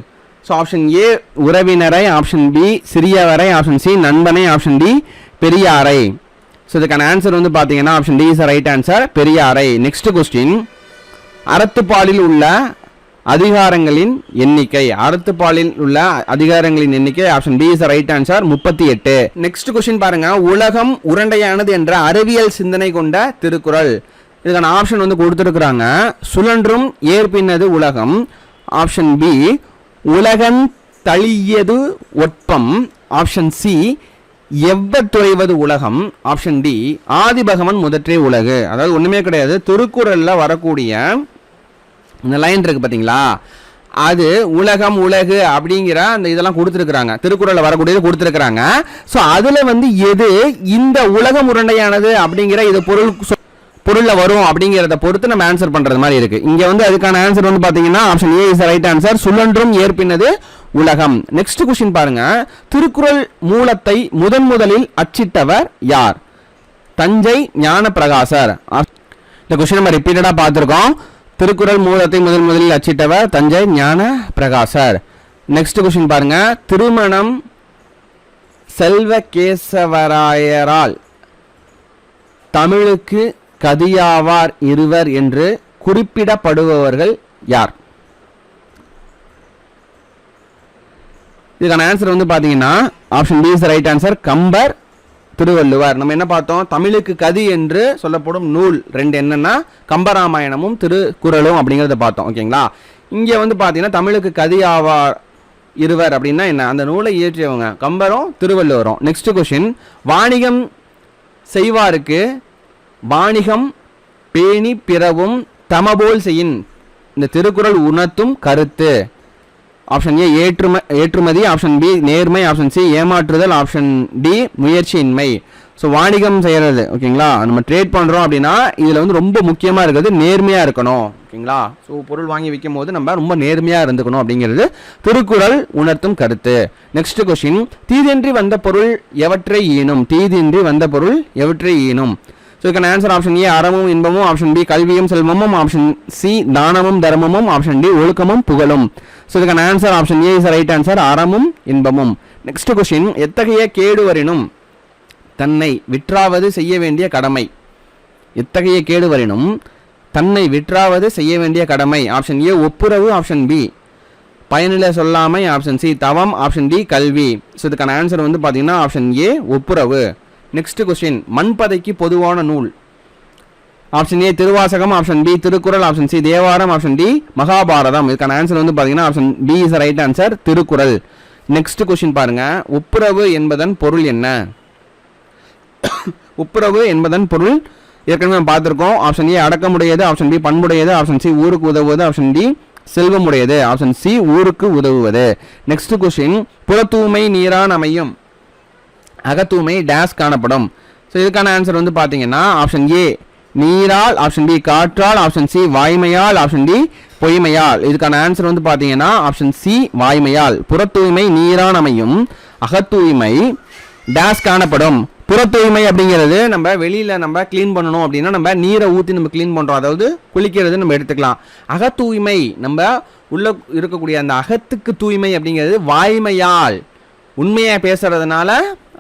ஸோ ஆப்ஷன் ஏ உறவினரை, ஆப்ஷன் பி சிறியவரை, ஆப்ஷன் சி நண்பனை, ஆப்ஷன் டி பெரியாரை. ஸோ இதுக்கான ஆன்சர் வந்து பார்த்தீங்கன்னா option D is right answer, பெரியாரை. நெக்ஸ்ட் கொஸ்டின், அறத்துப்பாலில் உள்ள அதிகாரங்களின் எண்ணிக்கை. அறத்துப்பாலில் உள்ள அதிகாரங்களின் எண்ணிக்கை option B is right answer, 38. Next question பாருங்க, உலகம் உருண்டையானது என்ற அறிவியல் சிந்தனை கொண்ட திருக்குறள். இதுக்கான ஆப்ஷன் வந்து கொடுத்துருக்குறாங்க, சுழன்றும் ஏற்பினது உலகம், ஆப்ஷன் பி உலகன் தழியது ஒட்பம், ஆப்ஷன் சி எவ்வத்துறைவது உலகம், ஆப்ஷன் டி ஆதிபகவன் முதற்றே உலகு. அதாவது ஒண்ணுமே கிடையாது, திருக்குறள்ல வரக்கூடிய இந்த லைன் இருக்கு பாத்தீங்களா, அது உலகம் உலகு அப்படிங்கிற அந்த இதெல்லாம் கொடுத்துருக்காங்க, திருக்குறள்ல வரக்கூடியது கொடுத்துருக்காங்க. ஸோ அதுல வந்து எது இந்த உலகம் உருண்டையானது அப்படிங்கிற இது பொருள்ல வரும் அப்படிங்கிறத பொறுத்து நம்ம ஆன்சர் பண்றது மாதிரி இருக்கு. இங்க வந்து அதுக்கான ஆன்சர் வந்து பாத்தீங்கன்னா option A is right answer, சுழன்றும் ஏற்பினது உலகம். நெக்ஸ்ட் கொஸ்டின் பாருங்க, திருக்குறள் மூலத்தை முதலில் அச்சிட்டவர் யார்? தஞ்சை ஞான பிரகாசர். இந்த கொஸ்டின் நம்ம ரிப்பீட்டடா பார்த்திருக்கோம். திருக்குறள் மூலத்தை முதலில் அச்சிட்டவர் தஞ்சை ஞான பிரகாசர். நெக்ஸ்ட் கொஸ்டின் பாருங்க, திருமணம் செல்வகேசவராயரால் தமிழுக்கு கதியாவார் இருவர் என்று குறிப்பிடப்படுபவர்கள் யார்? இதுக்கான ஆன்சர் வந்து பாத்தீங்கன்னா option B is right answer, Kambar, Thiruvalluvar. நம்ம என்ன பார்த்தோம், தமிழுக்கு கதி என்று சொல்லப்படும் நூல் 2 என்னன்னா கம்பராமாயணமும் திருக்குறளும் அப்படிங்கிறத பார்த்தோம். ஓகேங்களா? இங்க வந்து பாத்தீங்கன்னா தமிழுக்கு கதியாவார் இருவர் அப்படின்னா என்ன, அந்த நூலை இயற்றியவங்க கம்பரும் திருவள்ளுவரும். நெக்ஸ்ட் கொஸ்டின், வாணிகம் செய்வாருக்கு வாணிகம் பேணி பிறவும் தமபோல் செய்யின் இந்த திருக்குறள் உணர்த்தும் கருத்து. ஆப்ஷன் ஏ ஏற்றுமதி, ஆப்ஷன் பி நேர்மை, ஆப்ஷன் சி ஏமாற்றுதல், ஆப்ஷன் டி முயற்சியின்மை. ஸோ வாணிகம் செய்யறது, ஓகேங்களா, நம்ம ட்ரேட் பண்றோம் அப்படின்னா இதுல வந்து ரொம்ப முக்கியமா இருக்கிறது நேர்மையா இருக்கணும். ஓகேங்களா? ஸோ பொருள் வாங்கி விற்கும் போது நம்ம ரொம்ப நேர்மையா இருந்துக்கணும் அப்படிங்கிறது திருக்குறள் உணர்த்தும் கருத்து. நெக்ஸ்ட் கொஸ்டின், தீதின்றி வந்த பொருள் எவற்றை ஈனும்? தீதின்றி வந்த பொருள் எவற்றை ஈனும்? ஸோ இதுக்கான ஆன்சர் ஆப்ஷன் ஏ அறமும் இன்பமும், ஆப்ஷன் பி கல்வியும் செல்வமும், ஆப்ஷன் சி தானமும் தர்மமும், ஆப்ஷன் டி ஒழுக்கமும் புகழும். ஸோ இதுக்கான answer option A is right answer, அறமும் இன்பமும். நெக்ஸ்ட் கொஸ்டின், எத்தகைய கேடு வரினும் தன்னை விற்றாவது செய்ய வேண்டிய கடமை? எத்தகைய கேடு வரினும் தன்னை விற்றாவது செய்ய வேண்டிய கடமை? ஆப்ஷன் ஏ ஒப்புரவு, ஆப்ஷன் பி பயனில சொல்லாமை, ஆப்ஷன் சி தவம், ஆப்ஷன் டி கல்வி. ஸோ இதுக்கான ஆன்சர் வந்து பார்த்தீங்கன்னா ஆப்ஷன் ஏ ஒப்புரவு. நெக்ஸ்ட் கொஸ்டின், மண்பதைக்கு பொதுவான நூல்? Option A Thiruvasagam, option B Thirukkural, option C Thevaram, option D Mahabharatam. இதுக்கான ஆன்சர் வந்து பார்த்தீங்கன்னா option B is right answer, Thirukkural. Next question பாருங்க, ஒப்புரவு என்பதன் பொருள் என்ன? ஒப்புரவு என்பதன் பொருள் ஏற்கனவே பார்த்திருக்கோம். ஆப்ஷன் ஏ அடக்கமுடையது, ஆப்ஷன் பி பண்புடையது, ஆப்ஷன் சி ஊருக்கு உதவுவது, ஆப்ஷன் டி செல்வமுடையது, ஆப்ஷன் சி ஊருக்கு உதவுவது. நெக்ஸ்ட் கொஸ்டின், புறத்தூய்மை நீரான் அமையும் அகத்தூய்மை டேஸ் காணப்படும். ஸோ இதுக்கான ஆன்சர் வந்து பார்த்தீங்கன்னா ஆப்ஷன் ஏ நீரால், ஆப்ஷன் பி காற்றால், ஆப்ஷன் சி வாய்மையால், ஆப்ஷன் டி பொய்மையால். இதுக்கான ஆன்சர் வந்து பார்த்தீங்கன்னா ஆப்ஷன் சி வாய்மையால். புறத்தூய்மை நீரான் அமையும் அகத்தூய்மை டேஸ் காணப்படும் புற தூய்மை அப்படிங்கிறது நம்ம வெளியில் நம்ம க்ளீன் பண்ணணும் அப்படின்னா நம்ம நீரை ஊற்றி நம்ம க்ளீன் பண்ணுறோம், அதாவது குளிக்கிறது நம்ம எடுத்துக்கலாம். அகத்தூய்மை நம்ம உள்ள இருக்கக்கூடிய அந்த அகத்துக்கு தூய்மை அப்படிங்கிறது வாய்மையால் உண்மையாக பேசுறதுனால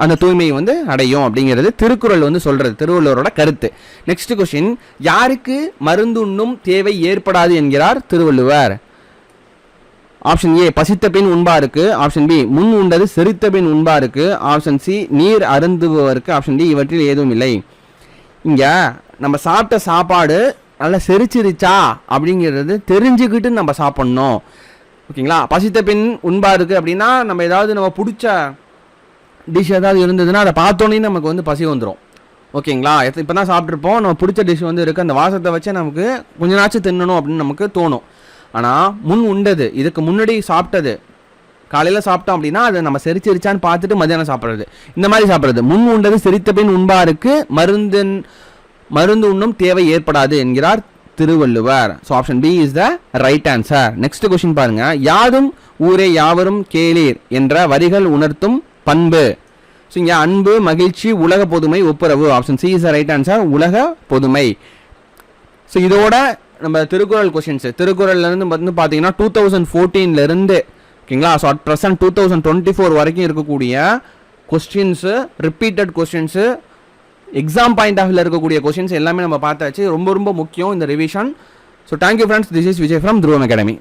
அந்த தூய்மை வந்து அடையும் அப்படிங்கிறது திருக்குறள் வந்து சொல்றது, திருவள்ளுவரோட கருத்து. நெக்ஸ்ட் கொஸ்டின், யாருக்கு மருந்துண்ணும் தேவை ஏற்படாது என்கிறார் திருவள்ளுவர்? ஆப்ஷன் ஏ பசித்த பின் உண்பாருக்கு, ஆப்ஷன் பி முன் உண்டது செரித்த பின் உண்பாருக்கு, ஆப்ஷன் சி நீர் அருந்துபவருக்கு, ஆப்ஷன் டி இவற்றில் ஏதும் இல்லை. இங்க நம்ம சாப்பிட்ட சாப்பாடு நல்லா செரிச்சிருச்சா அப்படிங்கிறது தெரிஞ்சுக்கிட்டு நம்ம சாப்பிட்ணும். ஓகேங்களா? பசித்த பின் உண்பாருக்கு அப்படின்னா நம்ம ஏதாவது நம்ம பிடிச்ச டிஷ் ஏதாவது இருந்ததுன்னா அதை பார்த்தோன்னே நமக்கு வந்து பசி வந்துடும். ஓகேங்களா? இப்போ தான் சாப்பிட்ருப்போம், நம்ம பிடிச்ச டிஷ் வந்து இருக்குது, அந்த வாசத்தை வச்சு நமக்கு கொஞ்ச நாச்சும் தின்னணும் அப்படின்னு நமக்கு தோணும். ஆனால் முன் உண்டது, இதுக்கு முன்னாடி சாப்பிட்டது, காலையில் சாப்பிட்டோம் அப்படின்னா அதை நம்ம செரிச்சிருச்சான்னு பார்த்துட்டு மத்தியானம் சாப்பிட்றது, இந்த மாதிரி சாப்பிட்றது. முன் உண்டது செரித்த பின் உண்பாருக்கு மருந்து உண்ணும் தேவை ஏற்படாது என்கிறார் Thiruvalluvar. So option B is the right answer. Next question பாருங்க, யாதும் ஊரே யாவரும் கேளீர் என்ற வரிகள் உணர்த்தும் பண்பு. ஸோ இங்கே அன்பு, மகிழ்ச்சி, உலக பொதுமை, ஒப்புரவு. Option C is the right answer, உலக பொதுமை. ஸோ இதோட நம்ம திருக்குறள் கொஸ்டின்ஸ், திருக்குறள்லேருந்து வந்து பார்த்தீங்கன்னா 2014 ஓகேங்களா, ஸோ அட் ப்ரெசன்ட் 2024 வரைக்கும் இருக்கக்கூடிய questions, repeated questions, exam point of வியூவில் இருக்கக்கூடிய கொஸ்டின்ஸ் எல்லாமே நம்ம பார்த்தாச்சு. ரொம்ப ரொம்ப முக்கியம் இந்த revision. So thank you friends, this is Vijay from துருவம் அகாடமி.